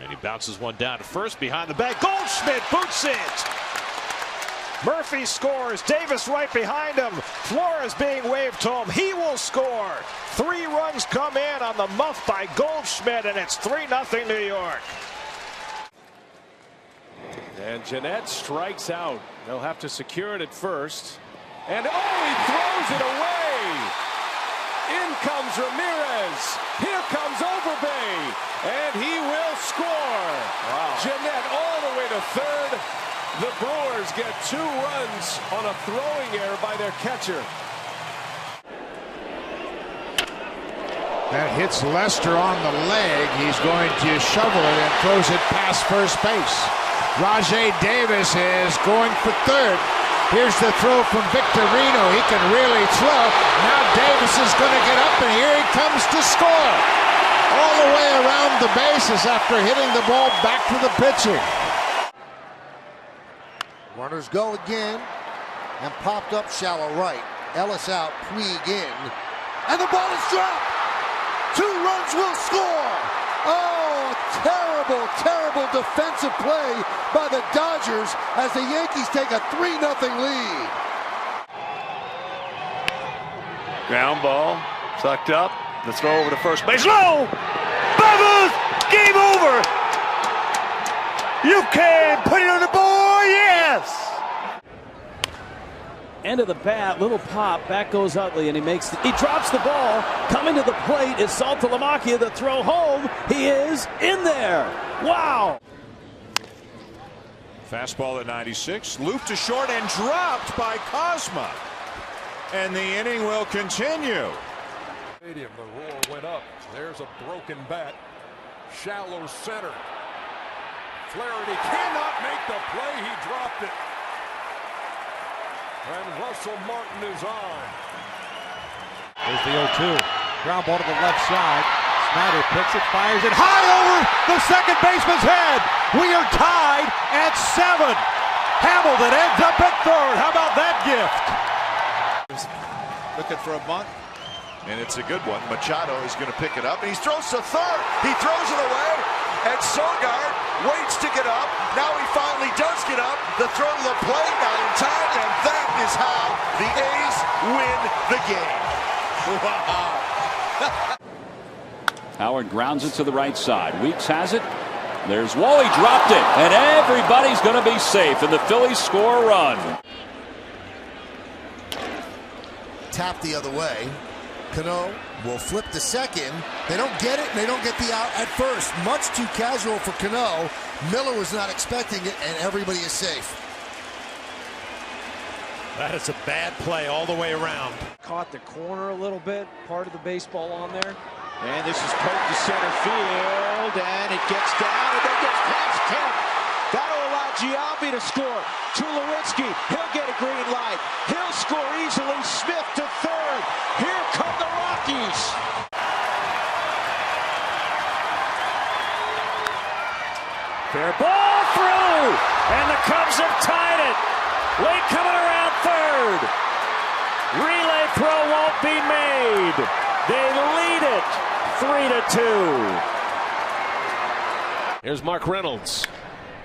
And he bounces one down to first behind the back. Goldschmidt boots it. Murphy scores. Davis right behind him. Flores being waved to him. He will score. 3 runs come in on the muff by Goldschmidt, and it's 3-0 New York. And Jeanette strikes out. They'll have to secure it at first. And he throws it away. In comes Ramirez. Here comes Overbay. And he will score. Wow. Jeanette all the way to third. The Brewers get 2 runs on a throwing error by their catcher. That hits Lester on the leg. He's going to shovel it and throws it past first base. Rajay Davis is going for third. Here's the throw from Victorino. He can really throw. Now Davis is going to get up, and here he comes to score. All the way around the bases after hitting the ball back to the pitcher. Runners go again, and popped up shallow right. Ellis out, Puig in, and the ball is dropped. 2 runs will score. Oh, terrible, terrible defensive play by the Dodgers as the Yankees take a 3-0 lead. Ground ball, sucked up. The throw over to first base. Low! Baba's game over! You can put it on the board, yes! End of the bat, little pop, back goes Utley, and he drops the ball. Coming to the plate is Saltalamacchia, the throw home. He is in there. Wow. Fastball at 96, looped to short and dropped by Cosma. And the inning will continue. The roar went up. There's a broken bat. Shallow center. Flaherty cannot make the play. He dropped it. And Russell Martin is on. There's the 0-2. Ground ball to the left side. Snyder picks it, fires it high over the second baseman's head. We are tied at 7. Hamilton ends up at third. How about that gift? Looking for a bunt. And it's a good one. Machado is going to pick it up. And he throws to third. He throws it away. And Sogard waits to get up. Now he finally does get up. The throw to the plate, not in time. And that is how the A's win the game. Wow. Howard grounds it to the right side. Weeks has it. There's Wally, dropped it. And everybody's going to be safe. And the Phillies score a run. Tap the other way. Cano will flip to second. They don't get it, and they don't get the out at first. Much too casual for Cano. Miller was not expecting it, and everybody is safe. That is a bad play all the way around. Caught the corner a little bit, part of the baseball on there. And this is poked to center field, and it gets down, and then gets past Kemp. That'll allow Giambi to score. Tulowitzki, he'll get a green light. He'll score easily. Smith to third. Here come the Rockies. Fair ball through, and the Cubs have tied it. Wade coming around third. Relay throw won't be made. They lead it 3-2. Here's Mark Reynolds.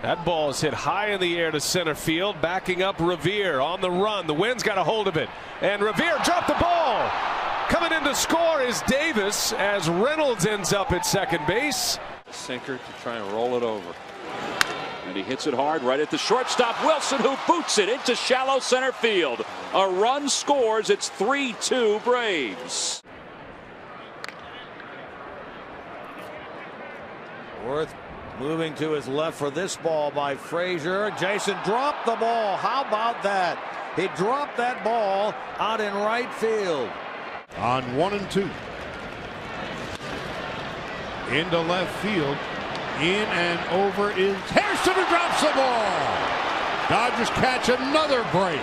That ball is hit high in the air to center field, backing up Revere on the run. The wind's got a hold of it, and Revere dropped the ball. Coming in to score is Davis as Reynolds ends up at second base. Sinker to try and roll it over. And he hits it hard right at the shortstop. Wilson, who boots it into shallow center field. A run scores. It's 3-2 Braves. Worth moving to his left for this ball by Frazier. Jason dropped the ball. How about that? He dropped that ball out in right field. On 1-2. Into left field. In and over is Hairston, who drops the ball. Dodgers catch another break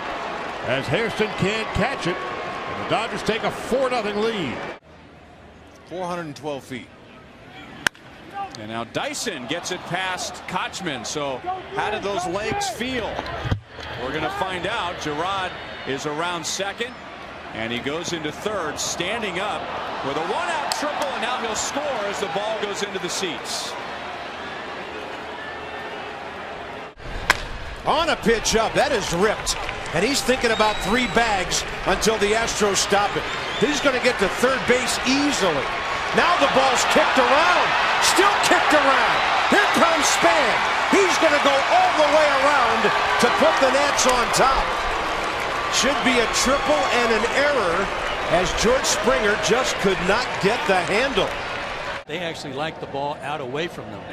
as Hairston can't catch it. And the Dodgers take a 4-0 lead. 412 feet. And now Dyson gets it past Kochman. So how did those legs feel? We're going to find out. Gerard is around second, and he goes into third, standing up with a one-out triple, and now he'll score as the ball goes into the seats. On a pitch up, that is ripped. And he's thinking about 3 bags until the Astros stop it. He's going to get to third base easily. Now the ball's kicked around. Still kicked around. Here comes Span. He's going to go all the way around to put the Nats on top. Should be a triple and an error, as George Springer just could not get the handle. They actually like the ball out away from them.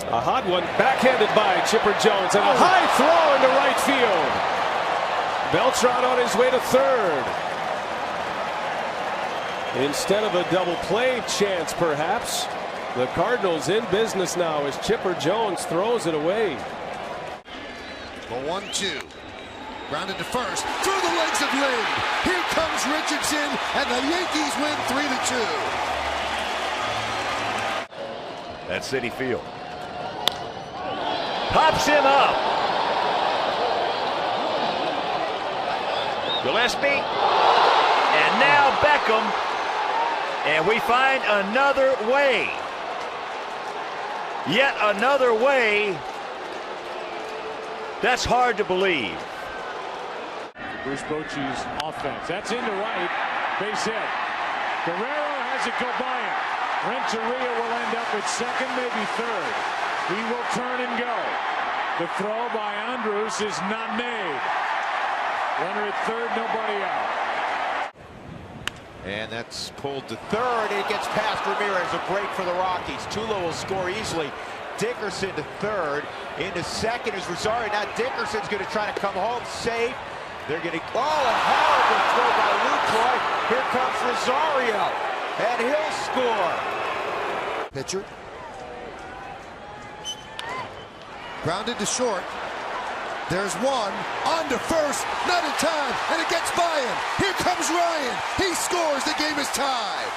A hot one backhanded by Chipper Jones, and a high throw into right field. Beltran on his way to third. Instead of a double play chance, perhaps, the Cardinals in business now as Chipper Jones throws it away. The 1-2. Grounded to first, through the legs of Lind. Here comes Richardson, and the Yankees win 3-2. At Citi Field. Pops him up. Gillespie. And now Beckham. And we find another way. Yet another way. That's hard to believe. Bruce Bochy's offense. That's into right. Base hit. Guerrero has it go by him. Renteria will end up at second, maybe third. He will turn and go. The throw by Andrews is not made. Runner at third, nobody out. And that's pulled to third. It gets past Ramirez. A break for the Rockies. Tulo will score easily. Dickerson to third. Into second is Rosario. Now Dickerson's going to try to come home safe. They're getting a horrible throw by Lucroy. Here comes Rosario, and he'll score. Pitcher. Grounded to short. There's one. On to first. Not in time. And it gets by him. Here comes Ryan. He scores. The game is tied.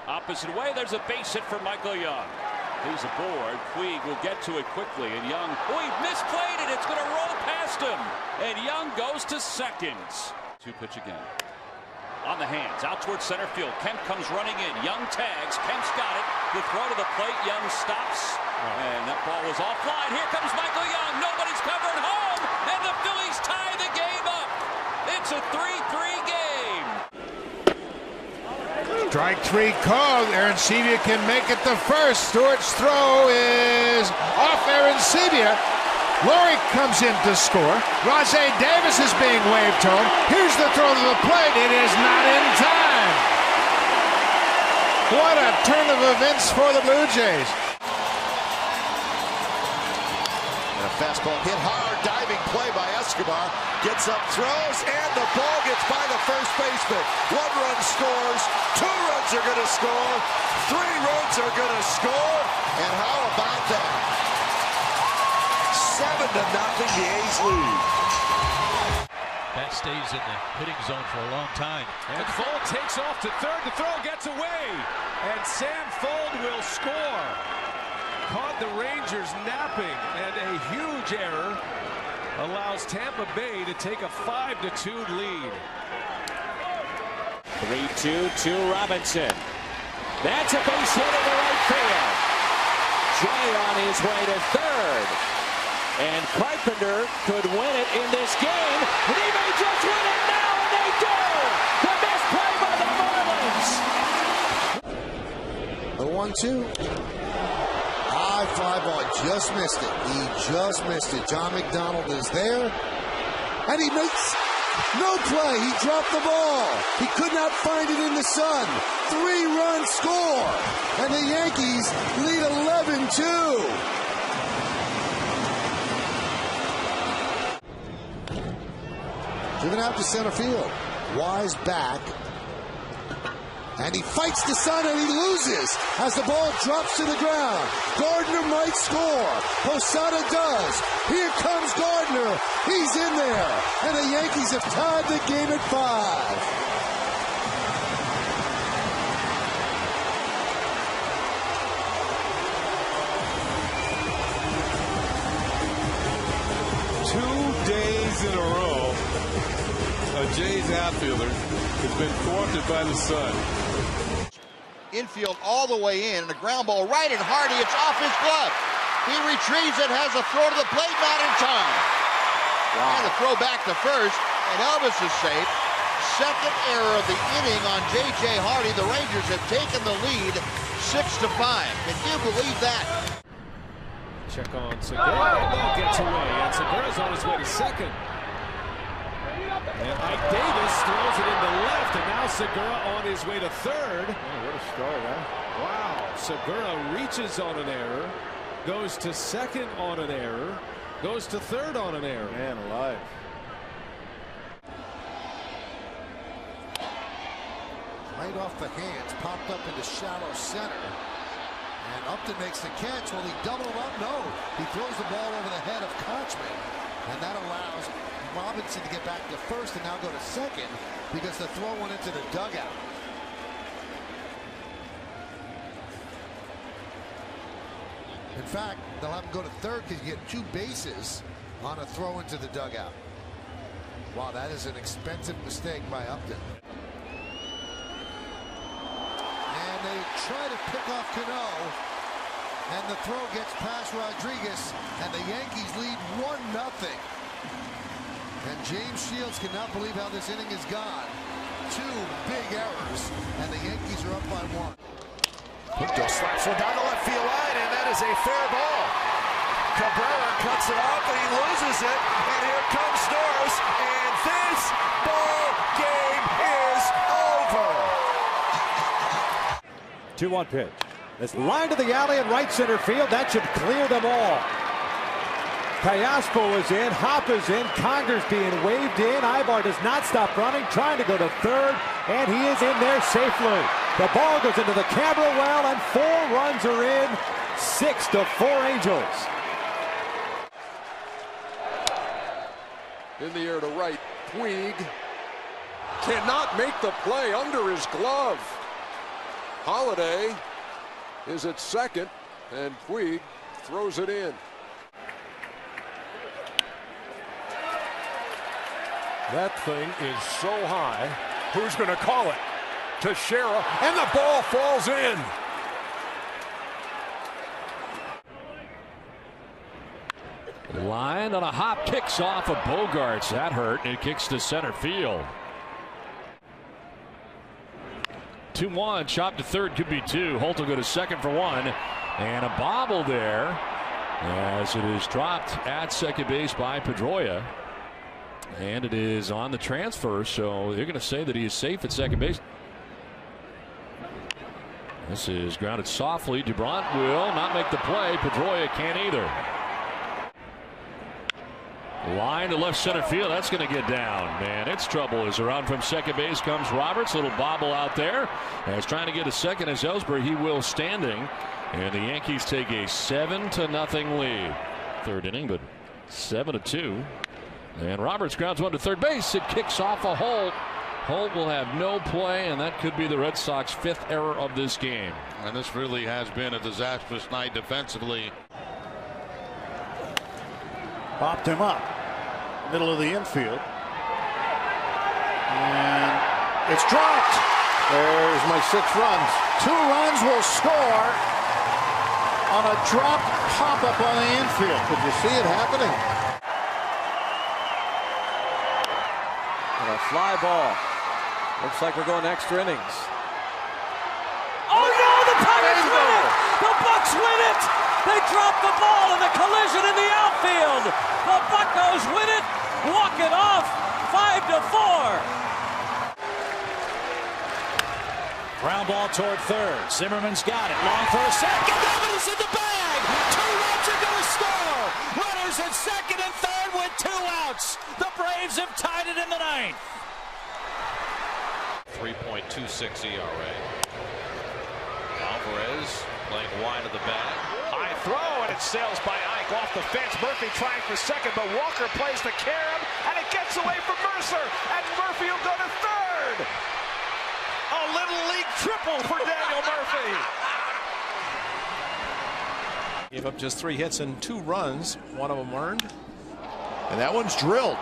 Opposite way, there's a base hit for Michael Young. He's aboard. Puig will get to it quickly, and Young, Puig misplayed it. It's going to roll past him, and Young goes to second. 2-pitch again. On the hands, out towards center field. Kemp comes running in. Young tags. Kemp's got it. The throw to the plate. Young stops, and that ball was offline. Here comes Michael Young. Nobody's covering home, and the Phillies tie the game up. It's a 3-3 game. Strike 3 called. Arancibia can make it to first. Stewart's throw is off Arancibia. Laurie comes in to score. Rajay Davis is being waved home. Here's the throw to the plate. It is not in time. What a turn of events for the Blue Jays. And a fastball hit hard, diving play by Escobar. Gets up, throws, and the ball gets by the first baseman. 1 run scores, 2 runs are going to score, 3 runs are going to score, and how about that? 7-0, the A's lead. That stays in the hitting zone for a long time. And Fold takes off to third. The throw gets away, and Sam Fold will score. Caught the Rangers napping, and a huge error allows Tampa Bay to take a 5-2 lead. 3-2 to Robinson. That's a base hit in the right field. Jay on his way to third. And Carpenter could win it in this game. And he may just win it now, and they do! The best play by the Marlins. The 1-2. High fly ball, just missed it. He just missed it. John McDonald is there, and he makes no play. He dropped the ball. He could not find it in the sun. 3-run score, and the Yankees lead 11-2. Driven out to center field. Wise back. And he fights the sun and he loses as the ball drops to the ground. Gardner might score. Posada does. Here comes Gardner. He's in there. And the Yankees have tied the game at 5. In a row, a Jays outfielder has been thwarted by the sun. Infield all the way in, and a ground ball right at Hardy. It's off his glove. He retrieves it, has a throw to the plate, not in time. Wow. And a throw back to first, and Elvis is safe. Second error of the inning on J.J. Hardy. The Rangers have taken the lead 6-5. Can you believe that? Check on Segura. That gets away, and Segura's on his way to second. And Ike Davis throws it into left, and now Segura on his way to third. Oh, what a start, huh? Wow. Segura reaches on an error, goes to second on an error, goes to third on an error. Man alive. Right off the hands, popped up into shallow center. And Upton makes the catch. Will he double him up? No. He throws the ball over the head of Kochman. And that allows Robinson to get back to first and now go to second because the throw went into the dugout. In fact, they'll have him go to third because you get 2 bases on a throw into the dugout. Wow, that is an expensive mistake by Upton. And they try to pick off Cano. And the throw gets past Rodriguez. And the Yankees lead 1-0. And James Shields cannot believe how this inning has gone. 2 big errors. And the Yankees are up by 1. Pinto slaps one down the left field line, and that is a fair ball. Cabrera cuts it off, and he loses it. And here comes Norris, and this ball game is over. 2-1 pitch. This line to the alley in right center field. That should clear them all. Callaspo is in. Hop is in. Conger's being waved in. Ibar does not stop running, trying to go to third, and he is in there safely. The ball goes into the camera well, and 4 runs are in. 6-4 Angels. In the air to right, Puig cannot make the play under his glove. Holiday is at second, and Puig throws it in. That thing is so high. Who's going to call it? Teixeira, and the ball falls in. Line on a hop, kicks off of Bogarts. That hurt. It kicks to center field. 2-1, chop to third, could be 2. Holt will go to second for 1. And a bobble there as it is dropped at second base by Pedroia. And it is on the transfer, so they're going to say that he is safe at second base. This is grounded softly. DuBrant will not make the play. Pedroia can't either. Line to left center field. That's going to get down. Man, it's trouble as around from second base comes Roberts. Little bobble out there. And he's trying to get a second as Ellsbury. He will standing. And the Yankees take a 7-0 lead. Third inning, but 7-2. And Roberts grounds one to third base. It kicks off a Holt. Holt will have no play, and that could be the Red Sox 5th error of this game. And this really has been a disastrous night defensively. Popped him up. Middle of the infield. And it's dropped. There's my 6 runs. 2 runs will score on a dropped pop-up on the infield. Could you see it happening? And a fly ball. Looks like we're going extra innings. Oh no, the Pirates win it! The Bucks win it! They drop the ball in the collision in the outfield. The Buccos win it, walk it off, 5-4. Ground ball toward third. Zimmerman's got it. Long for a second. Gaffes in the bag. 2 runs are going to score. Runners at second and third with 2 outs. The Braves have tied it in the 9th. 3.26 ERA. Alvarez playing wide of the bag. High throw, and it sails by Ike off the fence. Murphy trying for second, but Walker plays the carom, and it gets away from Mercer, and Murphy will go to third. A little league triple for Daniel Murphy. Gave up just 3 hits and 2 runs, 1 of them earned. And that one's drilled.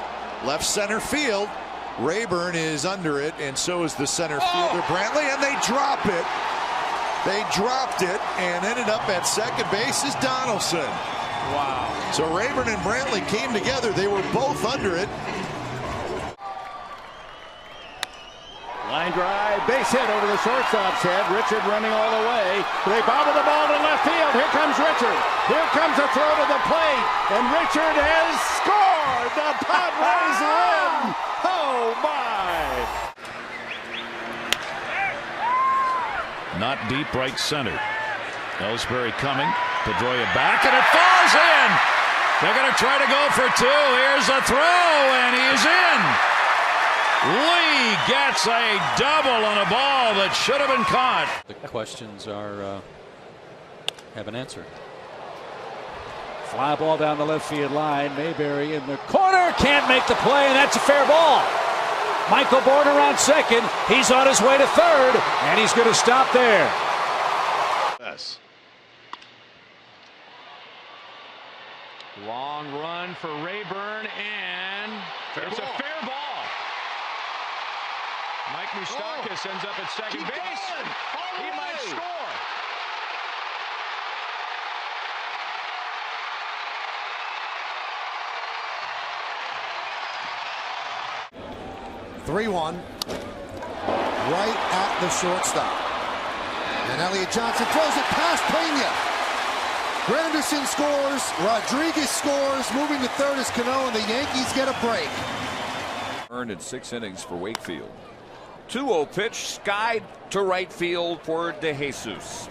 Left center field. Rayburn is under it, and so is the center fielder Brantley, and they drop it. They dropped it and ended up at second base is Donaldson. Wow. So Rayburn and Brantley came together. They were both under it. Line drive, base hit over the shortstop's head. Richard running all the way. They bobble the ball to left field. Here comes Richard. Here comes a throw to the plate. And Richard has scored. The Padres win. Oh, my. Not deep right center. Ellsbury coming. Pedroia back, and it falls in. They're going to try to go for two. Here's a throw, and he's in. Lee gets a double on a ball that should have been caught. The questions have an answer. Fly ball down the left field line. Mayberry in the corner. Can't make the play, and that's a fair ball. Michael Bourne around second. He's on his way to third, and he's going to stop there. Yes. Long run for Rayburn, and it's a fair ball. Mike Moustakas ends up at second base. He might score. (3-1) right at the shortstop. And Elliott Johnson throws it past Pena. Granderson scores. Rodriguez scores. Moving to third is Cano, and the Yankees get a break. Earned in 6 innings for Wakefield. 2-0 pitch, skied to right field for DeJesus.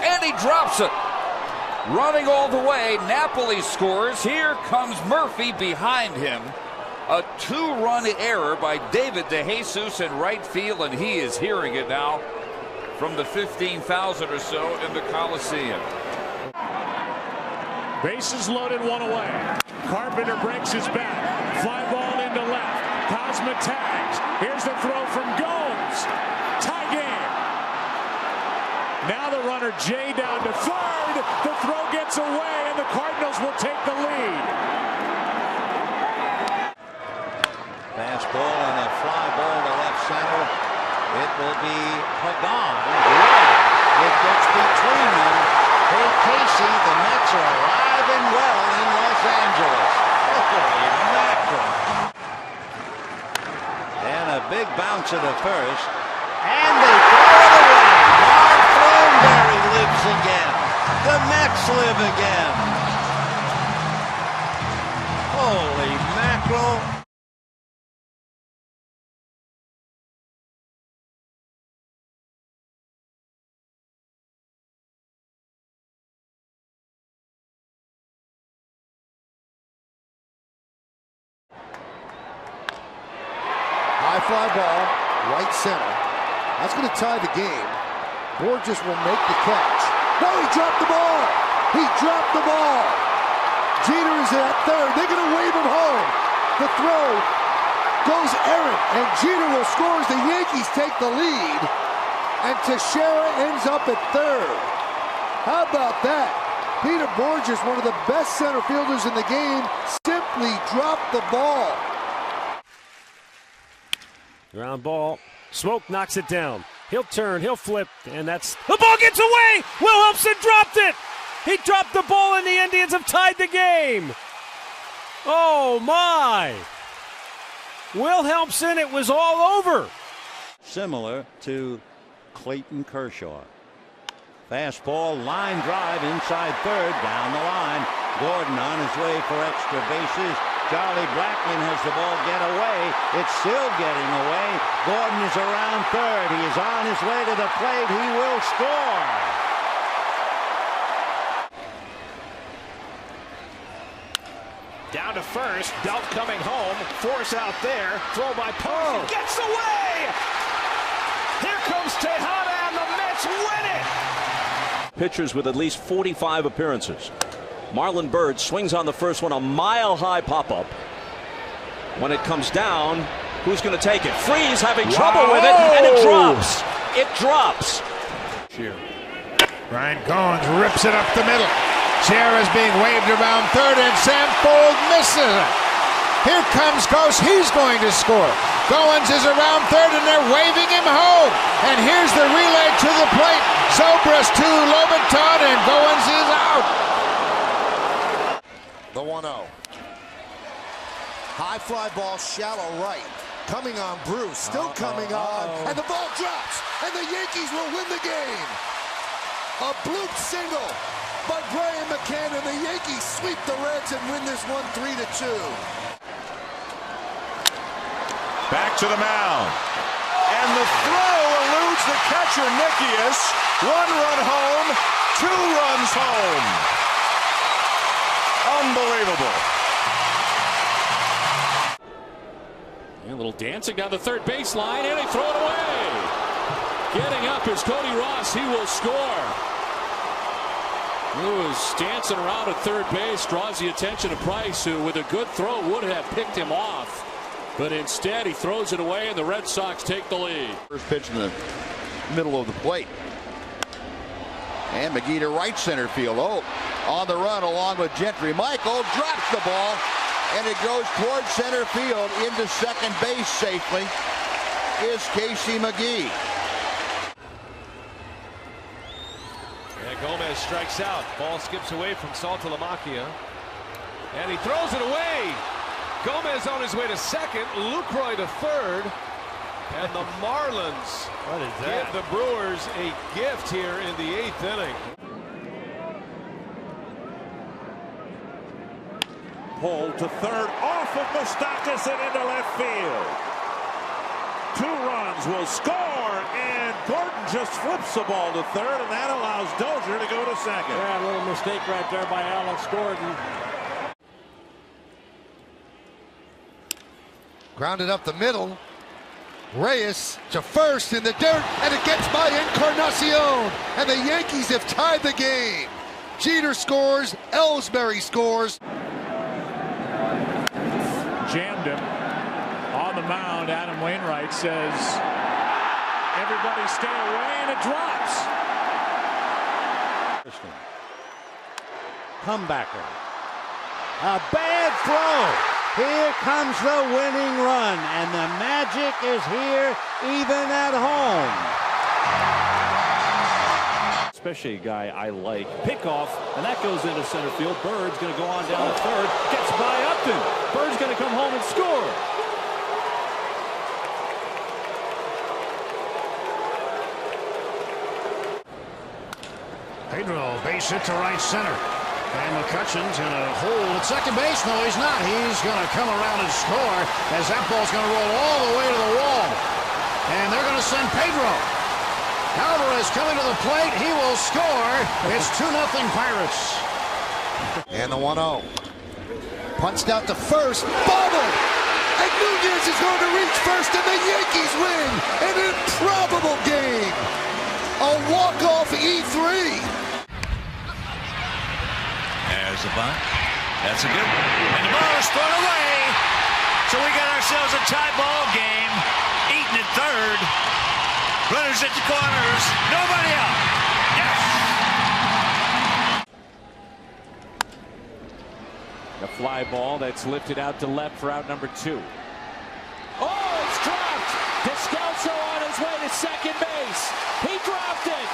And he drops it. Running all the way, Napoli scores. Here comes Murphy behind him. A 2-run error by David DeJesus in right field, and he is hearing it now from the 15,000 or so in the Coliseum. Bases loaded, one away. Carpenter breaks his bat. Fly ball into left. Cosma tags. Here's the throw from Gomes. Tie game. Now the runner Jay down to third. The throw gets away, and the Cardinals will take the lead. Fastball and a fly ball to left center. It will be Pagan. It gets between them. Hey, Casey, the Mets are alive and well in Los Angeles. Holy mackerel. And a big bounce to the first. And they throw it away. Mark Thornberry lives again. The Mets live again. Holy mackerel. High fly ball, right center. That's going to tie the game. Borges will make the catch. No, he dropped the ball. He dropped the ball. Jeter is at third. They're going to wave him home. The throw goes errant, and Jeter will score as the Yankees take the lead. And Teixeira ends up at third. How about that? Peter Borges, one of the best center fielders in the game, simply dropped the ball. Ground ball. Smoke knocks it down. He'll turn, he'll flip, and that's... The ball gets away! Wilhelmsen dropped it! He dropped the ball, and the Indians have tied the game! Oh, my! Wilhelmsen, it was all over! Similar to Clayton Kershaw. Fastball, line drive inside third, down the line. Gordon on his way for extra bases. Charlie Blackmon has the ball get away. It's still getting away. Gordon is around third. He is on his way to the plate. He will score. Down to first. Belt coming home. Force out there. Throw by Poe. Gets away! Here comes Tejada, and the Mets win it! Pitchers with at least 45 appearances. Marlon Byrd swings on the first one, a mile-high pop-up. When it comes down, who's going to take it? Freeze having trouble with it, and it drops. It drops. Ryan Goins rips it up the middle. Sierra's being waved around third, and Samfold misses it. Here comes Ghost. He's going to score. Goins is around third, and they're waving him home. And here's the relay to the plate. Zobrist to Lobaton, and Goins is out. The 1-0. High fly ball, shallow right. Coming on Bruce, still coming on, and the ball drops, and the Yankees will win the game. A bloop single by Brian McCann, and the Yankees sweep the Reds and win this one 3-2. Back to the mound. And the throw eludes the catcher, Nikias. 1 run home, 2 runs home. Unbelievable. A little dancing down the third baseline, and they throw it away. Getting up is Cody Ross. He will score. Lewis dancing around at third base, draws the attention of Price, who with a good throw would have picked him off. But instead, he throws it away, and the Red Sox take the lead. First pitch in the middle of the plate. And McGee to right center field. Oh, on the run along with Gentry. Michael drops the ball, and it goes towards center field. Into second base safely is Casey McGee. And Gomez strikes out. Ball skips away from Saltalamacchia. And he throws it away. Gomez on his way to second. Lucroy to third. And the Marlins give the Brewers a gift here in the 8th inning. Pulled to third off of Moustakas and into left field. 2 runs will score, and Gordon just flips the ball to third, and that allows Dozier to go to second. Yeah, a little mistake right there by Alex Gordon. Grounded up the middle. Reyes to first in the dirt, and it gets by Encarnacion, and the Yankees have tied the game. Jeter scores, Ellsbury scores. Jammed him on the mound. Adam Wainwright says, everybody stay away, and it drops. Comebacker. A bad throw. Here comes the winning run, and the magic is here even at home. Especially a guy I like. Pickoff, and that goes into center field. Bird's going to go on down to third. Gets by Upton. Bird's going to come home and score. Pedro, base hit to right center. And McCutcheon's in a hole at second base. No, he's not. He's going to come around and score as that ball's going to roll all the way to the wall. And they're going to send Pedro. Alvarez coming to the plate. He will score. It's 2-0 Pirates. And the 1-0. Punched out to first. Bobbled! And Nunez is going to reach first, and the Yankees win. An improbable game. A walk-off E3. There's the bunt. That's a good one. And the ball is thrown away. So we got ourselves a tie ball game. Eaton at third. Runners at the corners. Nobody out. Yes! The fly ball that's lifted out to left for out number 2. Oh, it's dropped. Descalso on his way to second base. He dropped it.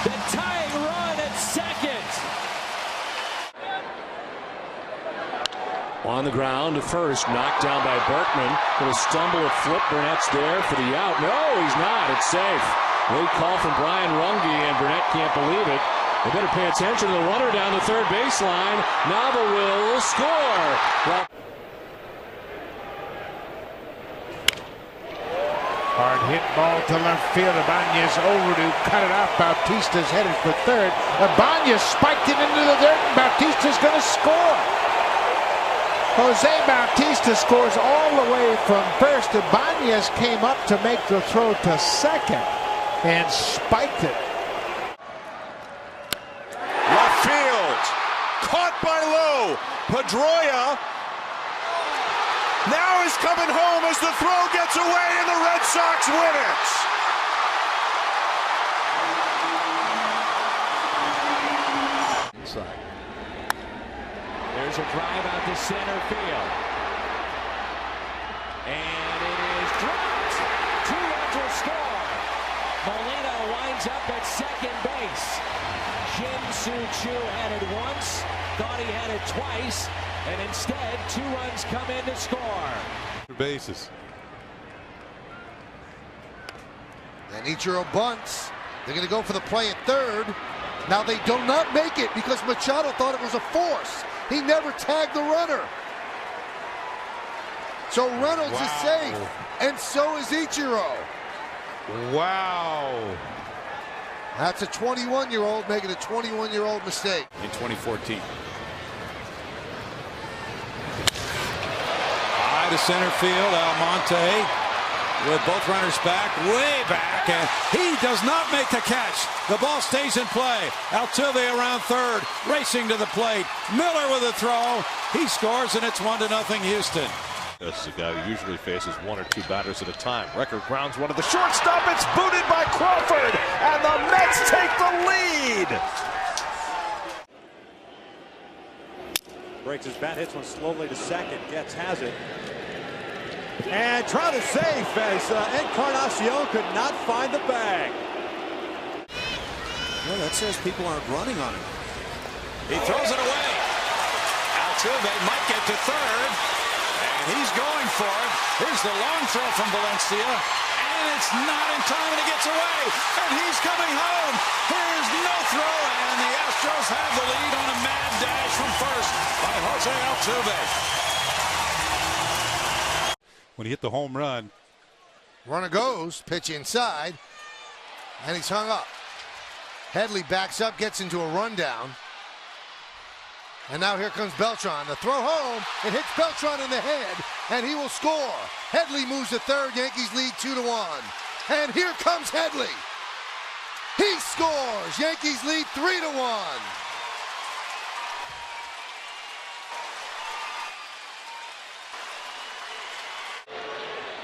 The tying run at second. On the ground to first, knocked down by Berkman. Little stumble at flip. Burnett's there for the out. No, he's not. It's safe. Late call from Brian Runge, and Burnett can't believe it. They better pay attention to the runner down the third baseline. Nava will score. Well, Hard hit ball to left field. Ibanez over to cut it off. Bautista's headed for third. Ibanez spiked it into the dirt, and Bautista's going to score. Jose Bautista scores all the way from first. Ibanez came up to make the throw to second and spiked it. Left field. Caught by Lowe. Pedroia now is coming home as the throw gets away, and the Red Sox win it. Inside. There's a drive out to center field. And it is Molina winds up at second base. Jin-Soo Choo had it once, thought he had it twice, and instead 2 runs come in to score. Bases. And Ichiro bunts. They're going to go for the play at third. Now they do not make it because Machado thought it was a force. He never tagged the runner. So Reynolds is safe, and so is Ichiro. Wow. That's a 21-year-old making a 21-year-old mistake. In 2014. High to center field, Almonte with both runners back, way back, and he does not make the catch. The ball stays in play. Altuve around third, racing to the plate. Miller with a throw. He scores, and it's 1-0 Houston. This is a guy who usually faces 1 or 2 batters at a time. Record grounds one of the shortstop. It's booted by Crawford, and the Mets take the lead. Breaks his bat, hits one slowly to second. Getz has it. And Trout is safe as Encarnacion could not find the bag. Well, that says people aren't running on him. He throws it away. Altuve might get to third. And he's going for it. Here's the long throw from Valencia. And it's not in time, and he gets away. And he's coming home. Here's no throw, and the Astros have the lead on a mad dash from first by Jose Altuve. When he hit the home run. Runner goes, pitch inside, and he's hung up. Headley backs up, gets into a rundown. And now here comes Beltran. The throw home, it hits Beltran in the head, and he will score. Headley moves to third, Yankees lead 2-1. And here comes Headley. He scores, Yankees lead 3-1.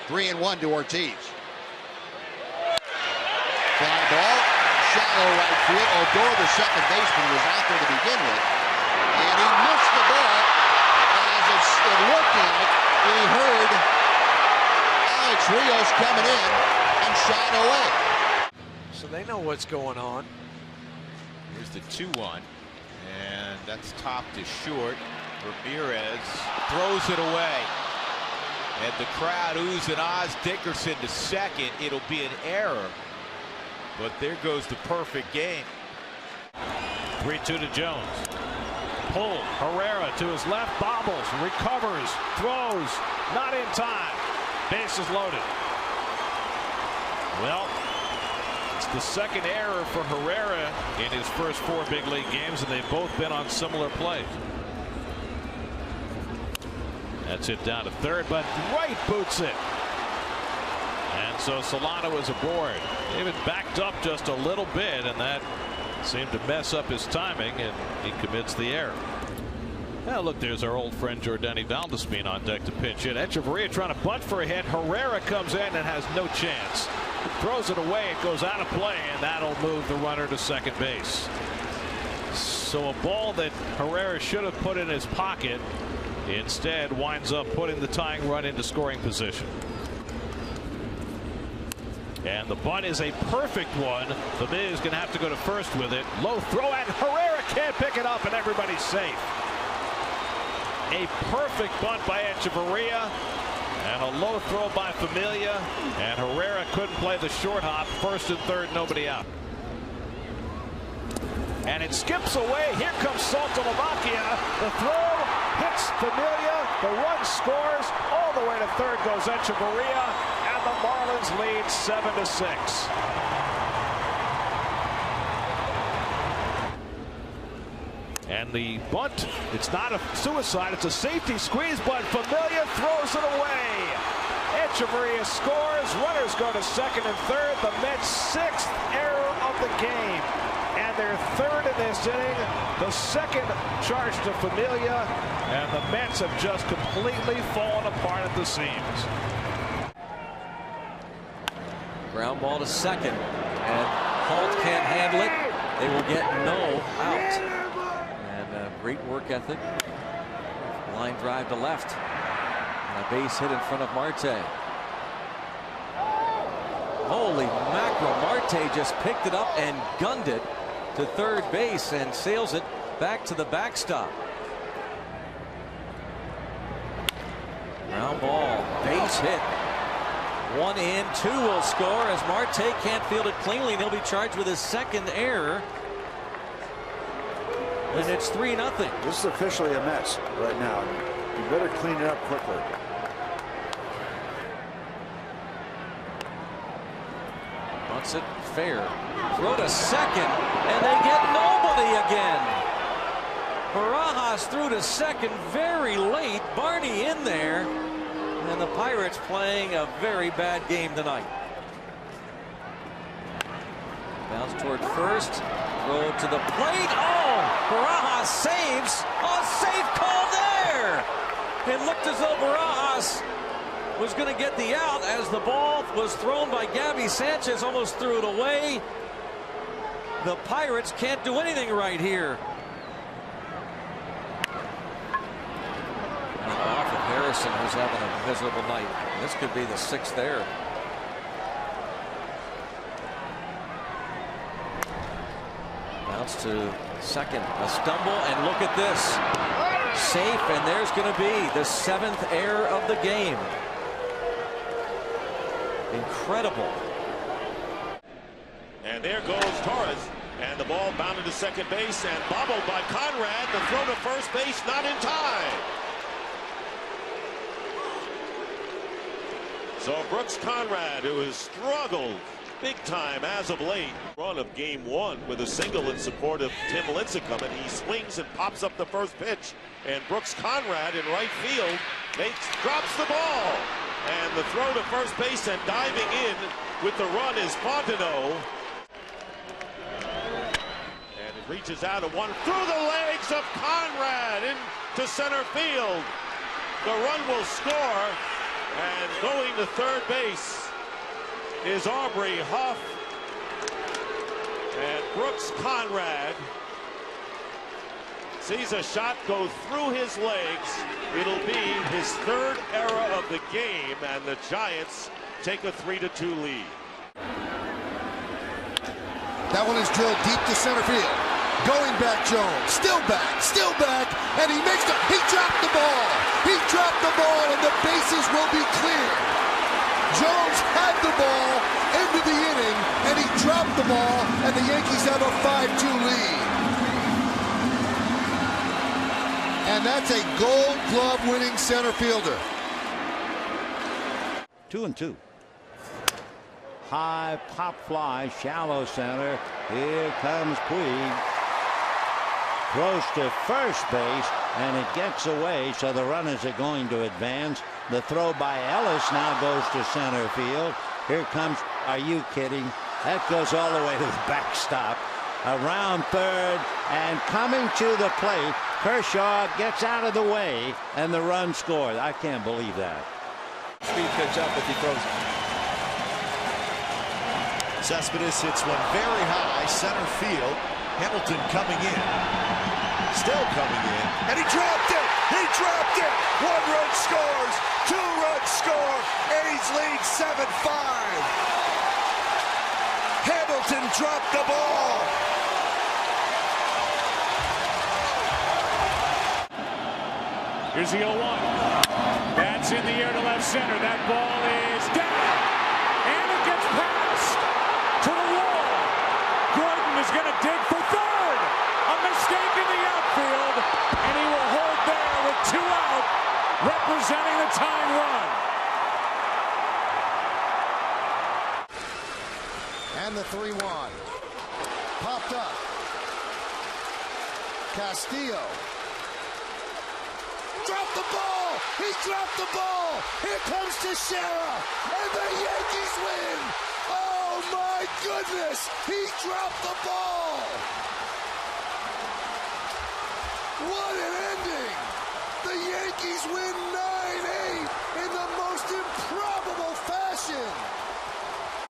3-1 to Ortiz. Fly ball, shallow right field. Odor, the second baseman, was out there to begin with. And he missed the ball as it looked like he heard Alex Rios coming in and shot away. So they know what's going on. Here's the 2-1. And that's topped to short. Ramirez throws it away. And the crowd oohs and ahs Dickerson to second. It'll be an error. But there goes the perfect game. 3-2 to Jones. Pull. Herrera to his left. Bobbles. Recovers. Throws. Not in time. Bases loaded. Well, it's the second error for Herrera in his first 4 big league games, and they've both been on similar plays. That's it down to third, but Wright boots it. And so Solano is aboard. David backed up just a little bit, and that seemed to mess up his timing, and he commits the error. Now look, there's our old friend Jordani Valdespin on deck to pitch in. Echeverria trying to bunt for a hit. Herrera comes in and has no chance. Throws it away. It goes out of play, and that'll move the runner to second base. So a ball that Herrera should have put in his pocket instead winds up putting the tying run into scoring position. And the bunt is a perfect one. Familia is going to have to go to first with it. Low throw, and Herrera can't pick it up, and everybody's safe. A perfect bunt by Echeverria, and a low throw by Familia, and Herrera couldn't play the short hop. First and third, nobody out. And it skips away. Here comes Saltalamacchia. The throw hits Familia. The run scores. All the way to third goes Echeverria, and the Marlins lead 7-6. And the bunt, it's not a suicide, it's a safety squeeze, but Familia throws it away. Echeverria scores. Runners go to second and third. The Mets' 6th error of the game. And their third in this inning. The second charge to Familia. And the Mets have just completely fallen apart at the seams. Ground ball to second. And Holt can't handle it. They will get no out. Great work ethic. Line drive to left. And a base hit in front of Marte. Holy mackerel, Marte just picked it up and gunned it to third base and sails it back to the backstop. Ground ball, base hit. 1 in, 2 will score as Marte can't field it cleanly, and he'll be charged with his second error. And it's 3-0. This is officially a mess right now. You better clean it up quickly. Wants it fair. Throw to second, and they get nobody again. Barajas threw to second very late. Barney in there. And the Pirates playing a very bad game tonight. Bounce toward first. Throw to the plate. Oh! Barajas saves. A safe call there. It looked as though Barajas was going to get the out as the ball was thrown by Gaffes. Sanchez almost threw it away. The Pirates can't do anything right here. And off of Harrison, who's having a miserable night. This could be the 6th error. Bounce to second. A stumble, and look at this. Safe, and there's going to be the 7th error of the game. Incredible. And there goes Torres. And the ball bounded to second base and bobbled by Conrad. The throw to first base, not in time. So Brooks Conrad, who has struggled big time as of late, run of game 1 with a single in support of Tim Lincecum, and he swings and pops up the first pitch. And Brooks Conrad in right field drops the ball. And the throw to first base and diving in with the run is Fontenot. And it reaches out at one through the legs of Conrad into center field. The run will score. And going to third base is Aubrey Huff. And Brooks Conrad sees a shot go through his legs. It'll be his 3rd error of the game, and the Giants take a 3-2 lead. That one is drilled deep to center field. Going back, Jones. Still back, and he makes it. He dropped the ball. He dropped the ball, and the bases will be clear. Jones had the ball into the inning, and he dropped the ball, and the Yankees have a 5-2 lead. And that's a Gold Glove winning center fielder. 2-2. High pop fly, shallow center. Here comes Puig. Throws to first base, and it gets away, so the runners are going to advance. The throw by Ellis now goes to center field. Here comes, are you kidding? That goes all the way to the backstop. Around third, and coming to the plate, Kershaw gets out of the way, and the run scores. I can't believe that. Speed pitch up if he throws it. Cespedes hits one very high, center field. Hamilton coming in. Still coming in. And he dropped it! He dropped it! 1 run scores! 2 runs score! A's lead 7-5. Hamilton dropped the ball. Here's the 0-1. That's in the air to left center. That ball is down. And it gets passed to the wall. Gordon is going to dig for third. A mistake in the outfield. And he will hold there with 2 out, representing the tying run. And the 3-1. Popped up. Castillo. Dropped the ball! He dropped the ball! Here comes Teixeira! And the Yankees win! Oh my goodness! He dropped the ball! What an ending! The Yankees win